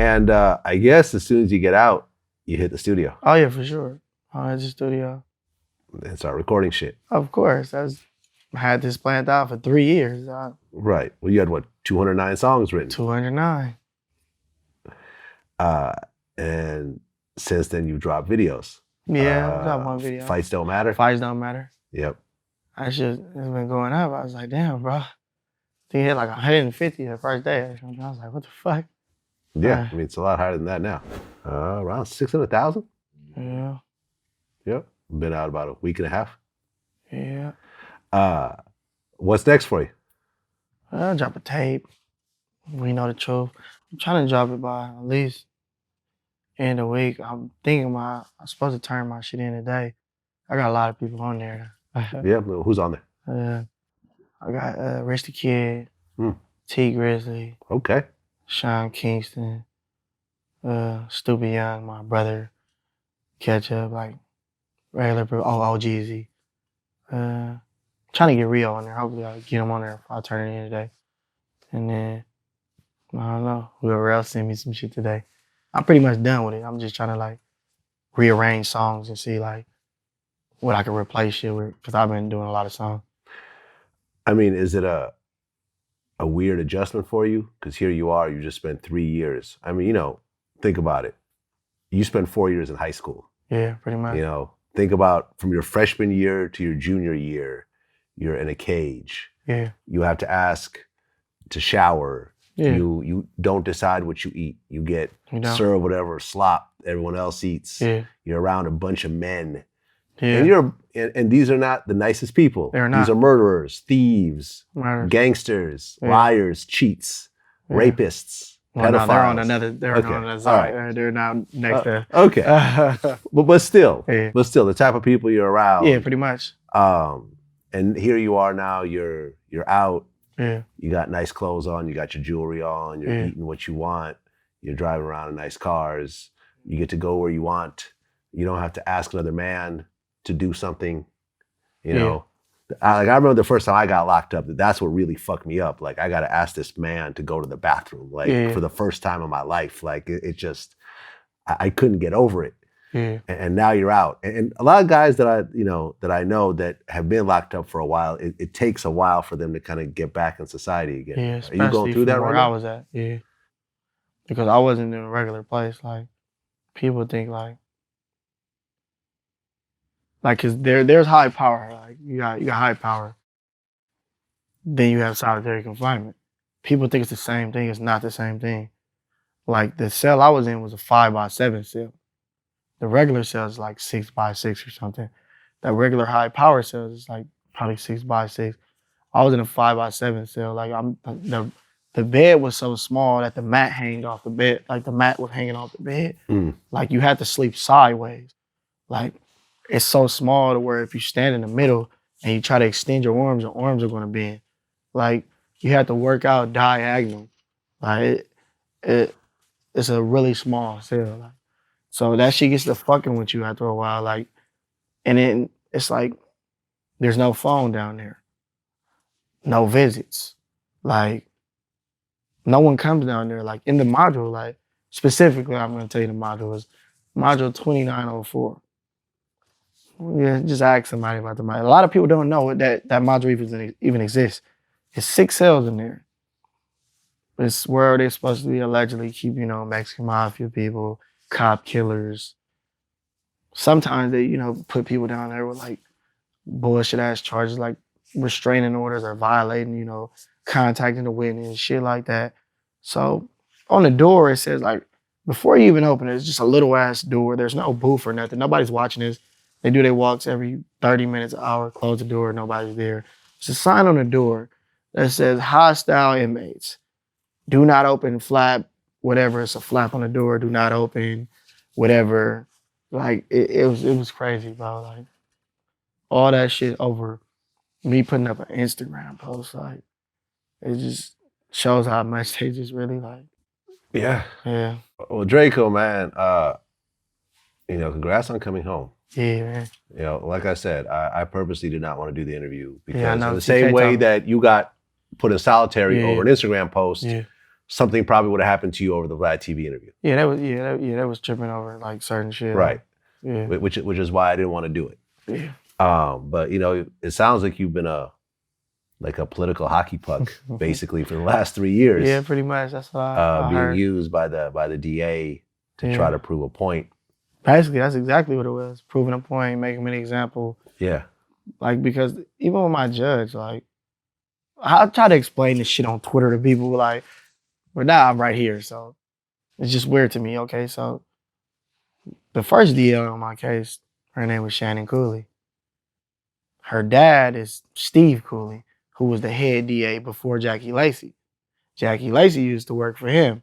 And I guess as soon as you get out, you hit the studio. Oh yeah, for sure. I hit the studio and start recording shit. Of course, I had this planned out for 3 years. Right. Well, you had what, 209 songs written? 209. And since then, you dropped videos. Yeah, I got one video. Fights Don't Matter? Fights Don't Matter. Yep. It's been going up. I was like, damn, bro. He hit like 150 the first day or something. I was like, what the fuck? Yeah, I mean, it's a lot higher than that now. Around 600,000? Yeah. Yep. Been out about a week and a half. Yeah. What's next for you? I'll drop a tape. We Know the Truth. I'm trying to drop it by at least end of the week. I'm thinking I'm supposed to turn my shit in today. I got a lot of people on there. Yeah, who's on there? I got Rich the Kid, T Grizzly, okay, Sean Kingston, Stupid Young, my brother, Ketchup, like regular OGZ. Trying to get Rio on there. Hopefully I'll get him on there if I turn it in today. And then, I don't know, whoever else send me some shit today. I'm pretty much done with it. I'm just trying to like rearrange songs and see like what I can replace shit with, because I've been doing a lot of songs. I mean, is it a weird adjustment for you? Because here you are, you just spent 3 years. I mean, think about it. You spent 4 years in high school. Yeah, pretty much. Think about from your freshman year to your junior year, you're in a cage. Yeah. You have to ask to shower. Yeah. You don't decide what you eat. You get served whatever slop everyone else eats. Yeah. You're around a bunch of men. Yeah. And these are not the nicest people. They're not. These are murderers, thieves, gangsters, liars, cheats, rapists, pedophiles. They're on another side. Right. They're now next to. Okay. but still, the type of people you're around. Yeah, pretty much. And here you are now. You're out. Yeah. You got nice clothes on. You got your jewelry on. You're eating what you want. You're driving around in nice cars. You get to go where you want. You don't have to ask another man to do something, I remember the first time I got locked up, that's what really fucked me up. Like, I got to ask this man to go to the bathroom, for the first time in my life. Like, it just, I couldn't get over it. Yeah. And now you're out. And a lot of guys that I know that have been locked up for a while, it takes a while for them to kind of get back in society again. Yeah, are you going through that right now? Where I was at, yeah. Because I wasn't in a regular place. Like, people think cause there's high power. Like, you got high power. Then you have solitary confinement. People think it's the same thing. It's not the same thing. Like, the cell I was in was a 5x7 cell. The regular cell is like 6x6 or something. That regular high power cell is like probably 6x6. I was in a 5x7 cell. Like, the bed was so small that the mat hanged off the bed. Like, the mat was hanging off the bed. Like, you had to sleep sideways. Like, it's so small to where if you stand in the middle and you try to extend your arms are going to bend. Like, you have to work out diagonal. Like, it's a really small cell. Like, so that shit gets to fucking with you after a while. Like, and then it's like, there's no phone down there. No visits. Like, no one comes down there. Like, in the module, like, specifically, I'm going to tell you the module is module 2904. Yeah, just ask somebody about the module. A lot of people don't know that module even exists. It's 6 cells in there. It's where they're supposed to be allegedly keep, Mexican mafia people, cop killers. Sometimes they, put people down there with like bullshit ass charges like restraining orders or violating, contacting the witness, shit like that. So on the door, it says like, before you even open it, it's just a little ass door. There's no booth or nothing. Nobody's watching this. They do their walks every 30 minutes, an hour, close the door, nobody's there. There's a sign on the door that says hostile inmates. Do not open flap, whatever. It's a flap on the door. Do not open, whatever. Like, it was crazy, bro. Like, all that shit over me putting up an Instagram post. Like, it just shows how much they just really like. Yeah. Yeah. Well, Drakeo, man, congrats on coming home. Yeah, man. Like I said, I purposely did not want to do the interview because in the same way that you got put in solitary over an Instagram post, something probably would have happened to you over the VladTV interview. Yeah, that was tripping over like certain shit. Right. Yeah. Which is why I didn't want to do it. Yeah. But you know, it sounds like you've been a political hockey puck basically for the last 3 years. Yeah, pretty much. That's what I being heard. used by the DA to try to prove a point. Basically, that's exactly what it was. Proving a point, making an example. Yeah. Like, because even with my judge, like, I try to explain this shit on Twitter to people, like, but now I'm right here, so it's just weird to me. Okay, so the first DL on my case, her name was Shannon Cooley. Her dad is Steve Cooley, who was the head DA before Jackie Lacey. Jackie Lacey used to work for him.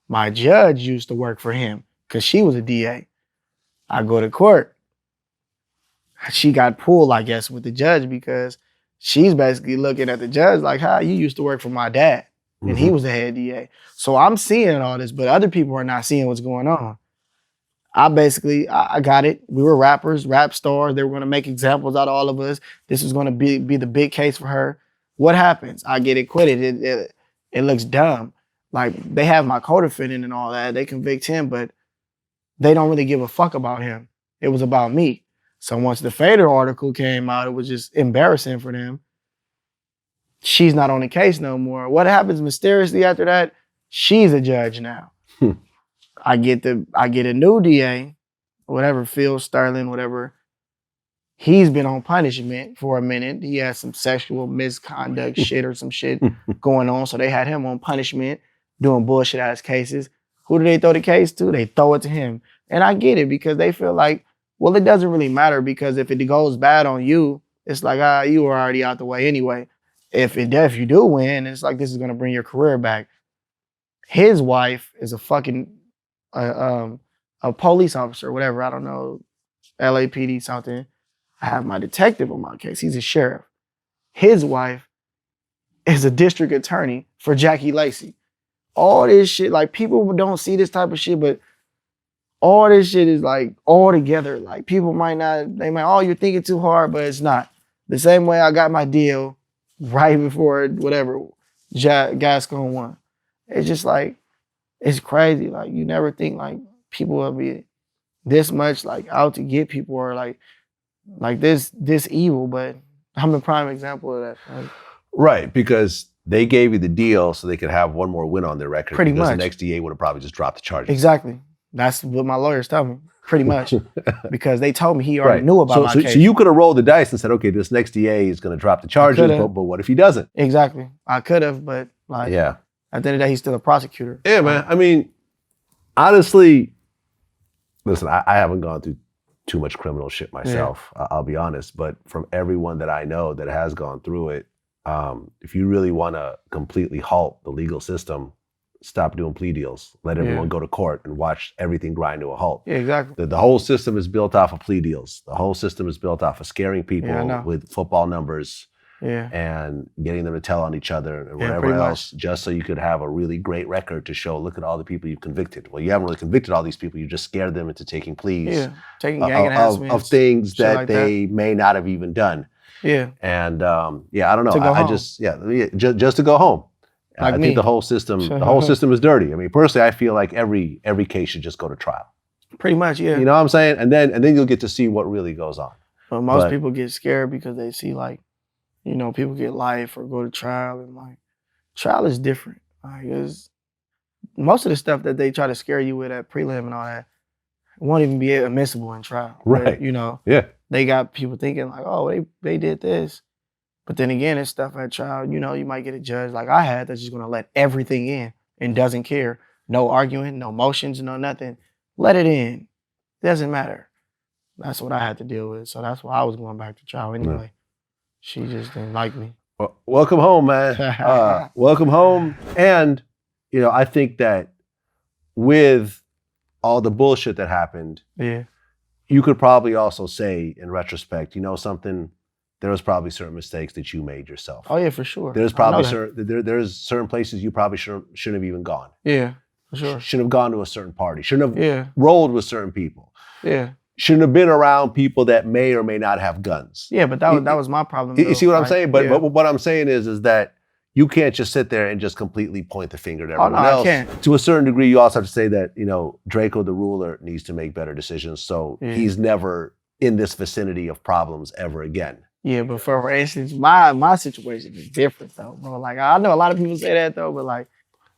My judge used to work for him because she was a DA. I go to court. She got pulled, I guess, with the judge because she's basically looking at the judge like, "How you used to work for my dad, and he was the head DA." So I'm seeing all this, but other people are not seeing what's going on. I got it. We were rappers, rap stars. They were going to make examples out of all of us. This was going to be the big case for her. What happens? I get acquitted. It looks dumb. Like, they have my co-defendant and all that. They convict him, but they don't really give a fuck about him. It was about me. So once the Fader article came out, it was just embarrassing for them. She's not on the case no more. What happens mysteriously after that? She's a judge now. I get a new DA, whatever, Phil Sterling, whatever. He's been on punishment for a minute. He has some sexual misconduct shit or some shit going on. So they had him on punishment, doing bullshit ass cases. Who do they throw the case to? They throw it to him. And I get it because they feel like, well, it doesn't really matter because if it goes bad on you, it's like, you were already out the way anyway. If you do win, it's like this is gonna bring your career back. His wife is a fucking a police officer, whatever, I don't know, LAPD something. I have my detective on my case. He's a sheriff. His wife is a district attorney for Jackie Lacey. All this shit, like, people don't see this type of shit, but all this shit is like all together. Like, people might, oh, you're thinking too hard, but it's not. The same way I got my deal right before whatever Gascon won. It's just like, it's crazy. Like, you never think like people will be this much like out to get people or like this evil, but I'm the prime example of that. Like, right, because they gave you the deal so they could have one more win on their record. Pretty because much. The next DA would have probably just dropped the charges. Exactly. That's what my lawyers tell me. Pretty much. Because they told me he already knew about my case. So you could have rolled the dice and said, okay, this next DA is going to drop the charges, but what if he doesn't? Exactly. I could have, but like, yeah. At the end of the day, he's still a prosecutor. Yeah, man. I mean, honestly, listen, I haven't gone through too much criminal shit myself. Yeah. I'll be honest. But from everyone that I know that has gone through it, if you really want to completely halt the legal system, stop doing plea deals. Let everyone go to court and watch everything grind to a halt. Yeah, exactly. The whole system is built off of plea deals. The whole system is built off of scaring people with football numbers. Yeah. And getting them to tell on each other and whatever else, just so you could have a really great record to show, look at all the people you've convicted. Well, you haven't really convicted all these people. You just scared them into taking pleas taking gang enhancements, of things that they may not have even done. Yeah. And I don't know. Just to go home. Like I think the whole system is dirty. I mean, personally, I feel like every case should just go to trial. Pretty much, yeah. You know what I'm saying? And then you'll get to see what really goes on. But most people get scared because they see like, you know, people get life or go to trial, and like, trial is different. Like, most of the stuff that they try to scare you with at prelim and all that won't even be admissible in trial. Right. But, you know, they got people thinking like, oh, they did this. But then again, it's stuff at trial, you know, you might get a judge like I had that's just gonna let everything in and doesn't care. No arguing, no motions, no nothing. Let it in. Doesn't matter. That's what I had to deal with. So that's why I was going back to trial anyway. Yeah. She just didn't like me. Well, welcome home, man. Welcome home. And, you know, I think that with all the bullshit that happened, you could probably also say in retrospect, you know something, there was probably certain mistakes that you made yourself. Oh yeah, for sure. There's probably there's certain places you probably shouldn't have even gone. Yeah, for sure. Shouldn't have gone to a certain party. Shouldn't have rolled with certain people. Yeah. Shouldn't have been around people that may or may not have guns. Yeah, but that was my problem. You see what I'm saying? But what I'm saying is that you can't just sit there and just completely point the finger at Oh, everyone no, I else. can't. To a certain degree, you also have to say that, Drakeo the Ruler needs to make better decisions. So he's never in this vicinity of problems ever again. Yeah, but for instance, my situation is different though, bro. Like I know a lot of people say that though, but like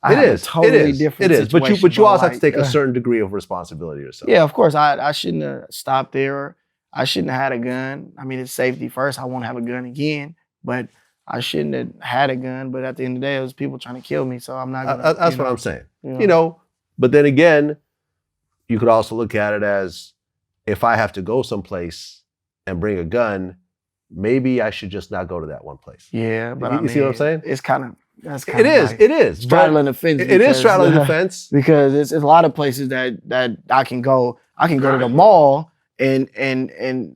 I have a totally different situation. But you also have to like, take a certain degree of responsibility yourself. Yeah, of course. I shouldn't have stopped there. I shouldn't have had a gun. I mean, it's safety first. I won't have a gun again, but I shouldn't have had a gun. But at the end of the day, it was people trying to kill me, so I'm not gonna. That's what I'm saying. But then again, you could also look at it as, if I have to go someplace and bring a gun, maybe I should just not go to that one place. Yeah, but you see what I'm saying? It's kind of. It is straddling the fence. It is straddling the fence because it's a lot of places that I can go. I can go to the mall and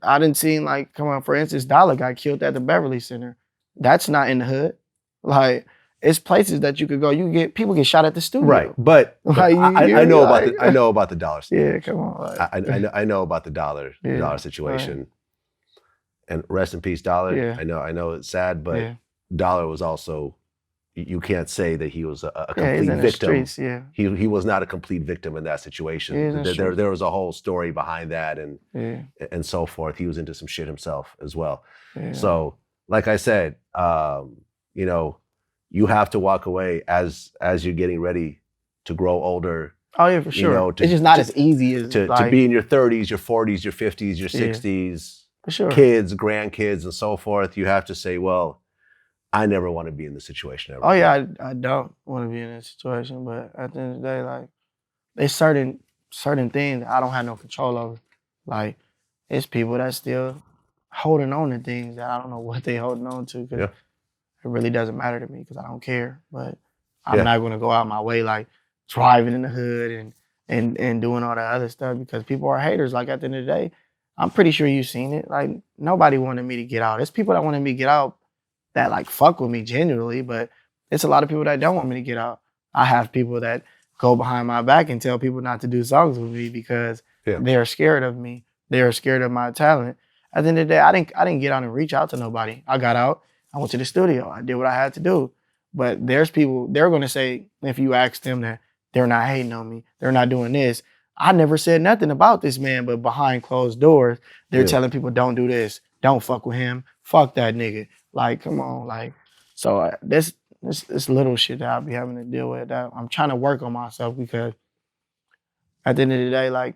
I didn't see, like, come on, for instance, Dollar got killed at the Beverly Center. That's not in the hood. Like, it's places that you could go. People get shot at the studio. Right, but like, I know about the dollar. Yeah, come on. Like, I know about the dollar situation. Right. And rest in peace, Dollar. Yeah. I know it's sad, but Dollar was also. You can't say that he was a complete victim. Streets, He was not a complete victim in that situation. There was a whole story behind that and so forth. He was into some shit himself as well. Yeah. So, like I said, you have to walk away as you're getting ready to grow older. Oh yeah, for sure. It's just not as easy as to be in your 30s, your 40s, your 50s, your 60s, for sure. Kids, grandkids, and so forth. You have to say, well, I never want to be in this situation ever. Oh yeah, I don't want to be in this situation, but at the end of the day, like, there's certain things I don't have no control over. Like, it's people that still holding on to things that I don't know what they holding on to, because it really doesn't matter to me because I don't care. But I'm not going to go out my way like driving in the hood and doing all that other stuff, because people are haters. Like, at the end of the day, I'm pretty sure you've seen it. Like, nobody wanted me to get out. It's people that wanted me to get out that, like, fuck with me genuinely, but it's a lot of people that don't want me to get out. I have people that go behind my back and tell people not to do songs with me because they're scared of me. They're scared of my talent. At the end of the day, I didn't get out and reach out to nobody. I got out, I went to the studio, I did what I had to do. But there's people, they're gonna say, if you ask them, that they're not hating on me, they're not doing this. I never said nothing about this man, but behind closed doors, they're telling people, don't do this, don't fuck with him, fuck that nigga. Like, come on, like, so this little shit that I'll be having to deal with, that I'm trying to work on myself, because at the end of the day, like,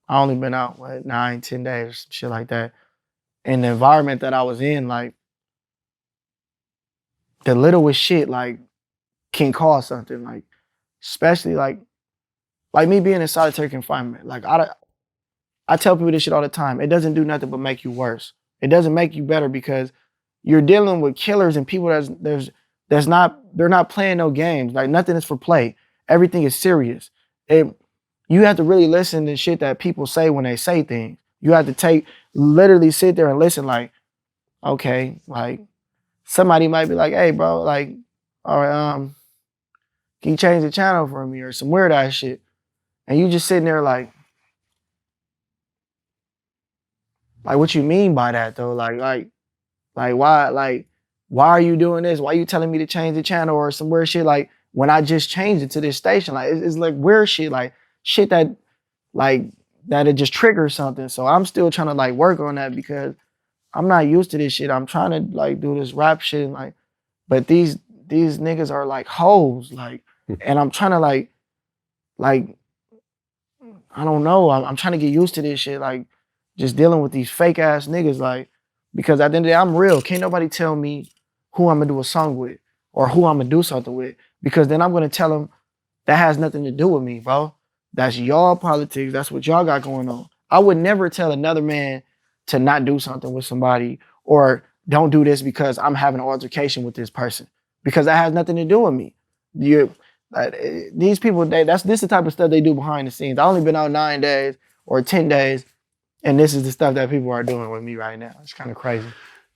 I only been out, 9, 10 days, some shit like that. And the environment that I was in, like, the littlest shit, like, can cause something, like, especially, like me being in solitary confinement. Like, I tell people this shit all the time. It doesn't do nothing but make you worse. It doesn't make you better, because you're dealing with killers and people they're not playing no games. Like, nothing is for play. Everything is serious. You have to really listen to shit that people say when they say things. You have to literally sit there and listen, like, okay, like, somebody might be like, hey, bro, like, all right, can you change the channel for me, or some weird ass shit? And you just sitting there like, what you mean by that though? Like why are you doing this? Why are you telling me to change the channel or some weird shit? Like, when I just changed it to this station, like, it's like weird shit, like shit that it just triggers something. So I'm still trying to, like, work on that, because I'm not used to this shit. I'm trying to, like, do this rap shit, and, like, but these niggas are like hoes, like, and I'm trying to like I don't know. I'm trying to get used to this shit, like, just dealing with these fake ass niggas, like, because at the end of the day, I'm real. Can't nobody tell me who I'm gonna do a song with or who I'm gonna do something with, because then I'm gonna tell them that has nothing to do with me, bro. That's y'all politics. That's what y'all got going on. I would never tell another man to not do something with somebody, or don't do this because I'm having an altercation with this person, because that has nothing to do with me. These people, this is the type of stuff they do behind the scenes. I only been out 9 days or 10 days, and this is the stuff that people are doing with me right now. It's kind of crazy.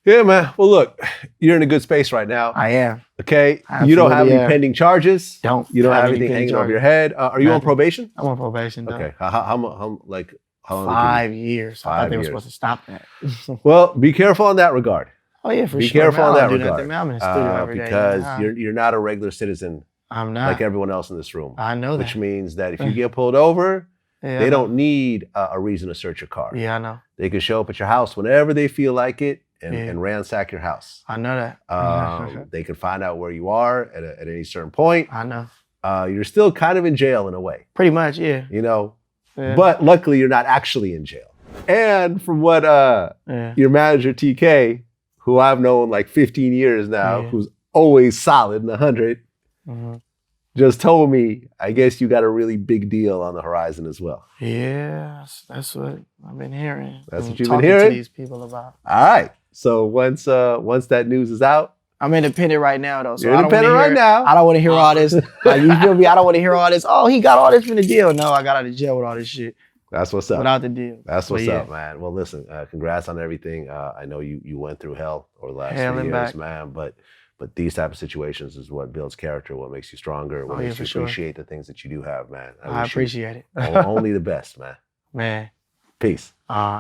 Yeah, man. Well, look, you're in a good space right now. I am. Okay. You don't have any pending charges. You don't have anything hanging over your head. Are you on probation? I'm on probation, though. Okay. How long? 5 years. I thought they were supposed to stop that. Well, be careful in that regard. Oh yeah, for Be sure. careful man. in I that don't do regard. nothing, man. I'm in the studio every day. Because man. you're not a regular citizen I'm not. like everyone else in this room. I know that. Which means that if you get pulled over, Yeah, they don't need a reason to search your car. Yeah, I know. They can show up at your house whenever they feel like it and, Yeah. and ransack your house. I know that. They can find out where you are at any certain point. I know. You're still kind of in jail in a way. Pretty much, yeah. You know, Yeah. but luckily you're not actually in jail. And from what your manager TK, who I've known like 15 years now, who's always solid and 100, just told me, I guess you got a really big deal on the horizon as well. Yeah, that's what I've been hearing. That's what you've been hearing? Talking to these people about. All right. So once that news is out. I'm independent right now, though. So You're independent right now. I don't want to hear all this. Like, you feel me? I don't want to hear all this. Oh, he got all this from the deal. No, I got out of jail with all this shit. That's what's up. Without the deal. That's what's up, man. Well, listen, congrats on everything. I know you went through hell over the last 3 years, man. But these type of situations is what builds character, what makes you stronger, what makes you appreciate the things that you do have, man. I appreciate it. Only the best, man. Man. Peace.